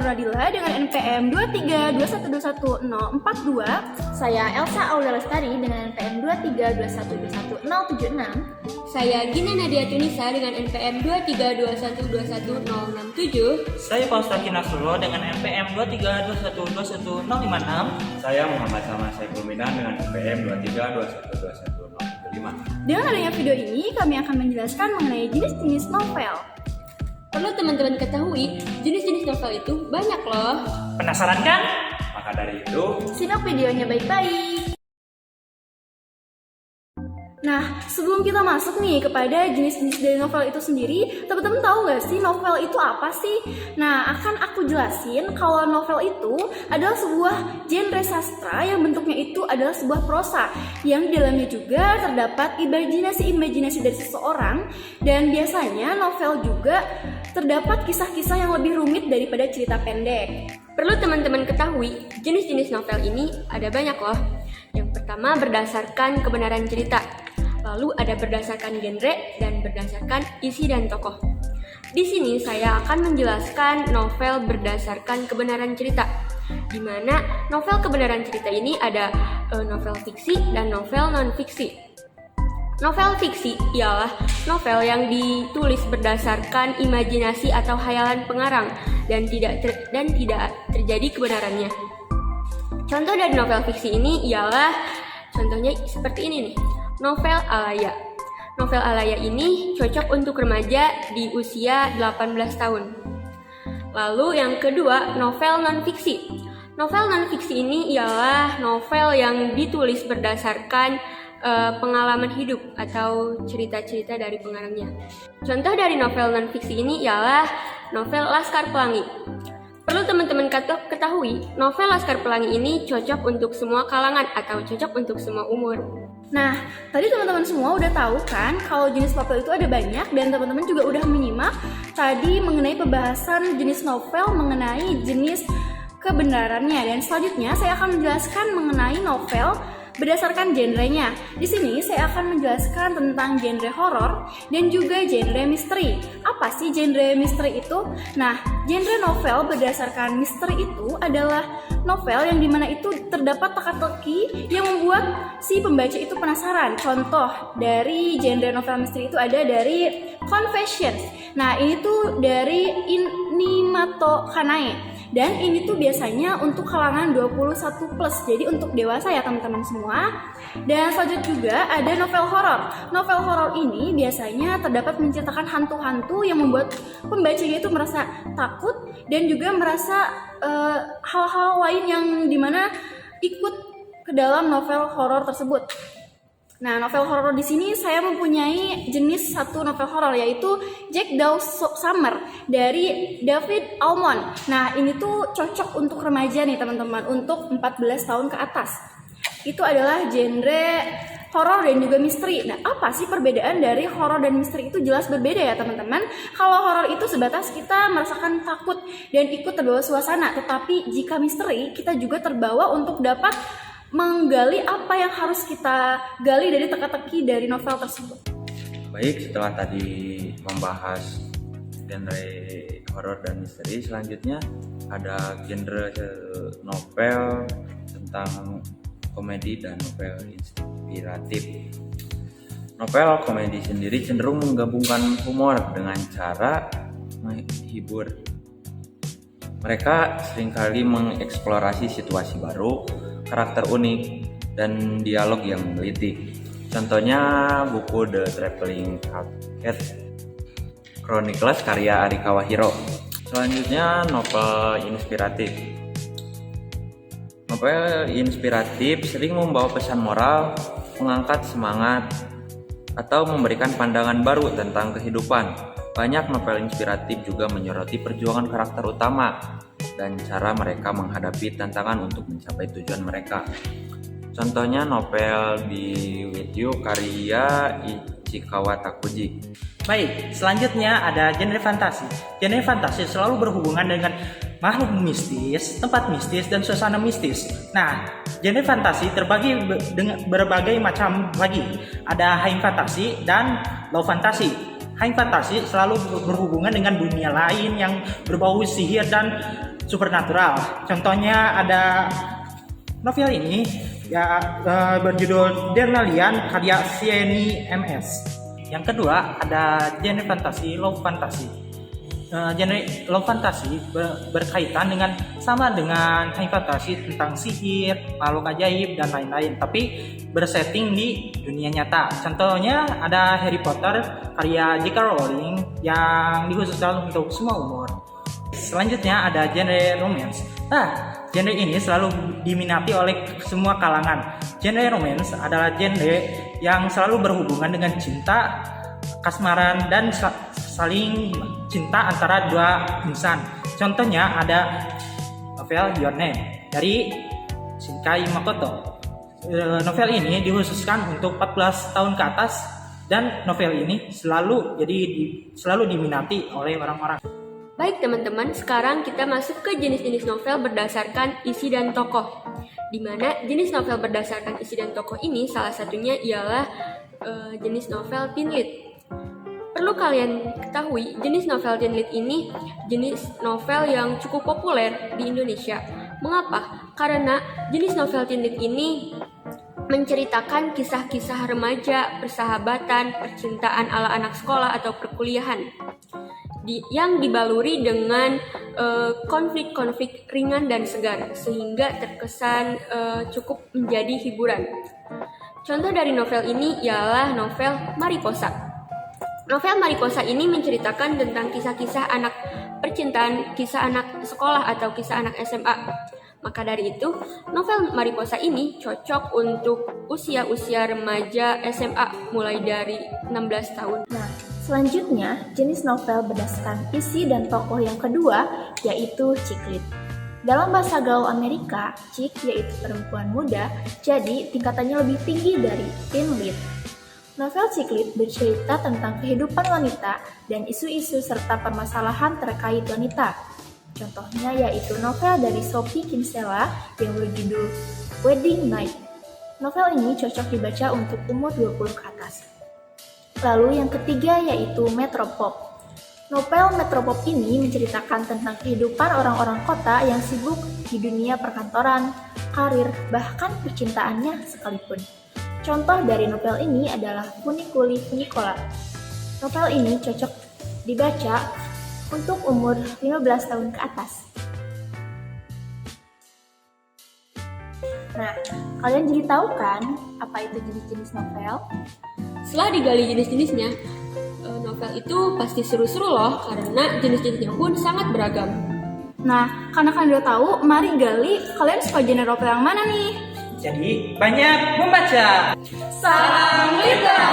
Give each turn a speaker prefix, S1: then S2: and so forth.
S1: Nuradila dengan NPM 232121042.
S2: Saya Elsa Aulia Lestari dengan NPM 232121076.
S3: Saya Gina Nadia Tunisa dengan NPM 232121067.
S4: Saya Faustaki Nasrullah dengan NPM 232121056.
S5: Saya Muhammad Sama Saiful Minan dengan NPM 232121075.
S1: Dengan adanya video ini, kami akan menjelaskan mengenai jenis-jenis novel.
S3: Perlu teman-teman ketahui, jenis-jenis novel itu banyak loh.
S4: Penasaran kan?
S5: Maka dari itu,
S2: Simak videonya baik-baik.
S1: Nah, sebelum kita masuk nih kepada jenis-jenis dari novel itu sendiri, teman-teman tahu gak sih novel itu apa sih? Nah, akan aku jelasin kalau novel itu adalah sebuah genre sastra yang bentuknya itu adalah sebuah prosa yang di dalamnya juga terdapat imajinasi-imajinasi dari seseorang, dan biasanya novel juga terdapat kisah-kisah yang lebih rumit daripada cerita pendek.
S3: Perlu teman-teman ketahui, jenis-jenis novel ini ada banyak loh. Yang pertama berdasarkan kebenaran cerita. Lalu ada berdasarkan genre dan berdasarkan isi dan tokoh. Di sini saya akan menjelaskan novel berdasarkan kebenaran cerita. Di mana novel kebenaran cerita ini ada novel fiksi dan novel non-fiksi. Novel fiksi ialah novel yang ditulis berdasarkan imajinasi atau khayalan pengarang dan tidak terjadi kebenarannya. Contoh dari novel fiksi ini ialah contohnya seperti ini nih. Novel Alaya. Novel Alaya ini cocok untuk remaja di usia 18 tahun. Lalu yang kedua, novel non-fiksi. Novel non-fiksi ini ialah novel yang ditulis berdasarkan pengalaman hidup atau cerita-cerita dari pengarangnya. Contoh dari novel non-fiksi ini ialah novel Laskar Pelangi. Perlu teman-teman ketahui, novel Laskar Pelangi ini cocok untuk semua kalangan atau cocok untuk semua umur.
S1: Nah, tadi teman-teman semua udah tahu kan kalau jenis novel itu ada banyak, dan teman-teman juga udah menyimak tadi mengenai pembahasan jenis novel mengenai jenis kebenarannya. Dan selanjutnya saya akan menjelaskan mengenai novel berdasarkan genrenya. Di sini saya akan menjelaskan tentang genre horor dan juga genre misteri. Apa sih genre misteri itu? Nah, genre novel berdasarkan misteri itu adalah novel yang dimana itu terdapat teka-teki yang membuat si pembaca itu penasaran. Contoh dari genre novel misteri itu ada dari Confessions. Nah, ini tuh dari Inimato Kanae. Dan ini tuh biasanya untuk kalangan 21+, jadi untuk dewasa ya teman-teman semua. Dan selanjutnya juga ada novel horor. Novel horor ini biasanya terdapat menceritakan hantu-hantu yang membuat pembacanya itu merasa takut dan juga merasa hal-hal lain yang dimana ikut ke dalam novel horor tersebut. Nah, novel horor di sini saya mempunyai jenis satu novel horor, yaitu Jack Daw Summer dari David Almond. Nah, ini tuh cocok untuk remaja nih teman-teman, untuk 14 tahun ke atas. Itu adalah genre horor dan juga misteri. Nah, apa sih perbedaan dari horor dan misteri? Itu jelas berbeda ya teman-teman. Kalau horor itu sebatas kita merasakan takut dan ikut terbawa suasana, tetapi jika misteri kita juga terbawa untuk dapat menggali apa yang harus kita gali dari teka-teki dari novel tersebut.
S5: baik, setelah tadi membahas genre horor dan misteri, selanjutnya ada genre novel tentang komedi dan novel inspiratif. Novel komedi sendiri cenderung menggabungkan humor dengan cara menghibur. Mereka seringkali mengeksplorasi situasi baru, karakter unik, dan dialog yang menggelitik. Contohnya buku The Traveling Cat Chronicles karya Arika Wahiro. Selanjutnya novel inspiratif. Novel inspiratif sering membawa pesan moral, mengangkat semangat, atau memberikan pandangan baru tentang kehidupan. Banyak novel inspiratif juga menyoroti perjuangan karakter utama dan cara mereka menghadapi tantangan untuk mencapai tujuan mereka. Contohnya novel Be With You karya Ichikawa Takuji.
S4: Baik, selanjutnya ada genre fantasi. Genre fantasi selalu berhubungan dengan makhluk mistis, tempat mistis, dan suasana mistis. Nah, genre fantasi terbagi dengan berbagai macam lagi. Ada high fantasi dan low fantasi. High fantasi selalu berhubungan dengan dunia lain yang berbau sihir dan supernatural. Contohnya ada novel ini ya berjudul Dernalian karya Sieni MS. Yang kedua ada genre fantasi, love fantasy. Genre love fantasy berkaitan dengan sama dengan high fantasy tentang sihir, makhluk ajaib dan lain-lain, tapi bersetting di dunia nyata. Contohnya ada Harry Potter karya J.K. Rowling yang dikhususkan untuk semua umur. Selanjutnya ada genre romance. Genre ini selalu diminati oleh semua kalangan. Genre romance adalah genre yang selalu berhubungan dengan cinta, kasmaran, dan saling cinta antara dua insan. Contohnya ada novel Your Name dari Shinkai Makoto. Novel ini dikhususkan untuk 14 tahun ke atas dan novel ini selalu diminati oleh orang-orang.
S3: Baik teman-teman, sekarang kita masuk ke jenis-jenis novel berdasarkan isi dan tokoh. Di mana jenis novel berdasarkan isi dan tokoh ini salah satunya ialah jenis novel teen lead. Perlu kalian ketahui, jenis novel teen lead ini jenis novel yang cukup populer di Indonesia. Mengapa? Karena jenis novel teen lead ini menceritakan kisah-kisah remaja, persahabatan, percintaan ala anak sekolah atau perkuliahan yang dibaluri dengan konflik-konflik ringan dan segar, sehingga terkesan cukup menjadi hiburan. Contoh dari novel ini ialah novel Mariposa. Novel Mariposa ini menceritakan tentang kisah-kisah anak percintaan, kisah anak sekolah atau kisah anak SMA. Maka dari itu, novel Mariposa ini cocok untuk usia-usia remaja SMA mulai dari 16 tahun.
S2: Nah, selanjutnya jenis novel berdasarkan isi dan tokoh yang kedua yaitu chick lit. Dalam bahasa gaul Amerika, chick yaitu perempuan muda, jadi tingkatannya lebih tinggi dari teen lit. Novel chick lit bercerita tentang kehidupan wanita dan isu-isu serta permasalahan terkait wanita. Contohnya yaitu novel dari Sophie Kinsella yang berjudul Wedding Night. Novel ini cocok dibaca untuk umur 20 ke atas. Lalu yang ketiga yaitu Metropop. Novel Metropop ini menceritakan tentang kehidupan orang-orang kota yang sibuk di dunia perkantoran, karir, bahkan percintaannya sekalipun. Contoh dari novel ini adalah Funiculi Funicola. Novel ini cocok dibaca untuk umur 15 tahun ke atas. Nah, kalian jadi tahu kan apa itu jenis-jenis novel?
S3: Setelah digali jenis-jenisnya, novel itu pasti seru-seru loh, karena jenis-jenisnya pun sangat beragam.
S1: Nah, karena kalian udah tahu, mari gali kalian suka genre novel yang mana nih?
S4: Jadi banyak membaca.
S1: Salam literasi!